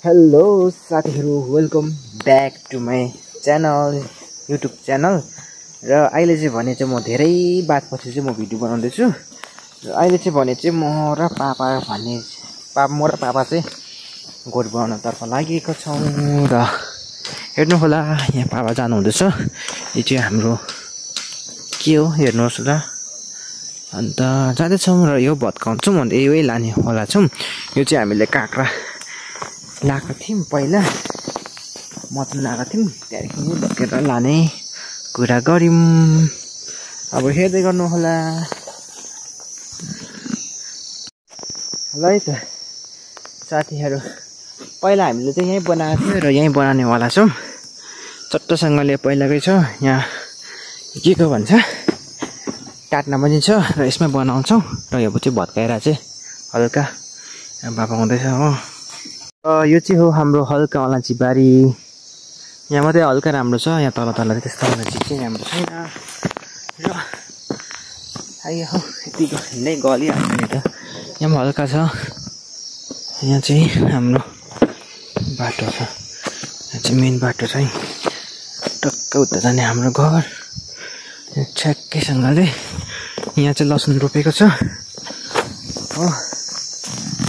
Hello साथीहरु, welcome back to my channel, YouTube channel. र अहिले चाहिँ भने चाहिँ म धेरै बादपछि चाहिँ म भिडियो बनाउँदैछु। र अहिले चाहिँ भने चाहिँ म र पापा चाहिँ गोठ बनाउनतर्फ लागेको छौँ। र हेर्नु होला, यहाँ पापा जानुहुँदैछ। यो चाहिँ हाम्रो के हो हेर्नुहोस् र। अन्त जाँदैछौँ र यो भत्काउँछौँ, अन्त यही लाने होला छौँ। यो चाहिँ हामीले काँक्रा लाएको थियौँ पहिला, मटन लाएको थियौँ, त्यहाँदेखि भत्केर लाने कुरा गऱ्यौँ। अब हेर्दै गर्नु होला। ल है त साथीहरू, पहिला हामीले चाहिँ यहीँ बनाएको थियो र यहीँ बनाउनेवाला छौँ। चट्टसँगले पहिलाकै छ, यहाँ के को भन्छ काट्न पनि छ र यसमै बनाउँछौँ। र यो चाहिँ भत्काएर चाहिँ हल्का बाबा हुँदैछ हो। यो चाहिँ हो हाम्रो हल्का अलैँची बारी। यहाँ मात्रै हल्का राम्रो छ, यहाँ तल तल त्यस्तो अलैँची चाहिँ राम्रो छैन। र आइयो हो, यतिको नै गलिहाल्छ नि त। यहाँ पनि हल्का छ। यहाँ चाहिँ हाम्रो बाटो छ, यहाँ चाहिँ मेन बाटो चाहिँ टक्क उता जाने हाम्रो घर। ठ्याक्कैसँगले यहाँ चाहिँ लसुन रोपेको छ हो।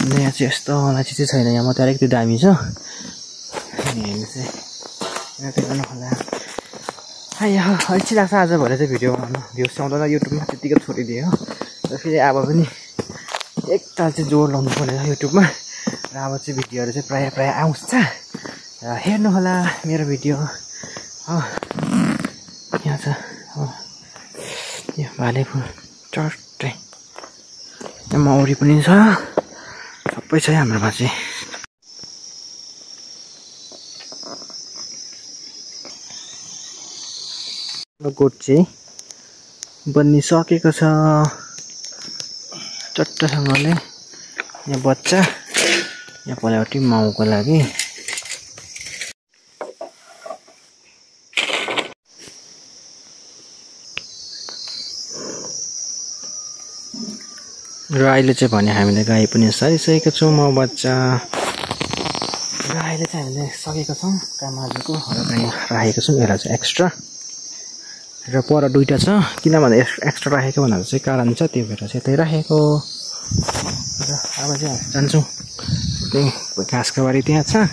यहाँ चाहिँ यस्तो अलैँची चाहिँ छैन, यहाँ मात्रै अलिकति दामी छ। हेर्नु चाहिँ हेर्दै गर्नु होला। अल्छी लाग्छ आज भरे चाहिँ भिडियो बनाउनु, भ्युज आउँदैन युट्युबमा, त्यतिकै छोडिदिएँ हो। र फेरि अब पनि एकताल चाहिँ जोड लाउनु पर्ने युट्युबमा। र अब चाहिँ भिडियोहरू चाहिँ प्रायः आउँछ। र हेर्नु होला मेरो भिडियो हो। यहाँ छ हो, यो भालेपुल चट्टै, यहाँ मौरी पनि छ, सबै छ हाम्रोमा चाहिँ। गोठ चाहिँ बनिसकेको छ चट्टसँगले। यहाँ बच्चा, यहाँ पल्लोपट्टि माउको लागि। र अहिले चाहिँ भने हामीले गाई पनि सारिसकेको छौँ, माउ बच्चा। र अहिले चाहिँ हामीले सकेको छौँ कामाजुको, गाई राखेको छौँ। यसलाई चाहिँ एक्स्ट्रा र पर दुईवटा छ, किनभने एक्स्ट्रा राखेको भनेर चाहिँ कारण छ, त्यो भएर चाहिँ त्यही राखेको। र अब चाहिँ जान्छौँ, त्यही घाँसको बारी त्यहाँ छ,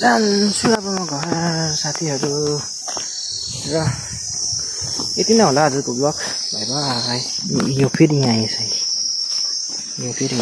जान्छु अब म घर साथीहरू। र यति नै होला आजको ब्लग। By by. यो फेरि यहाँ आएछ, यो फेरि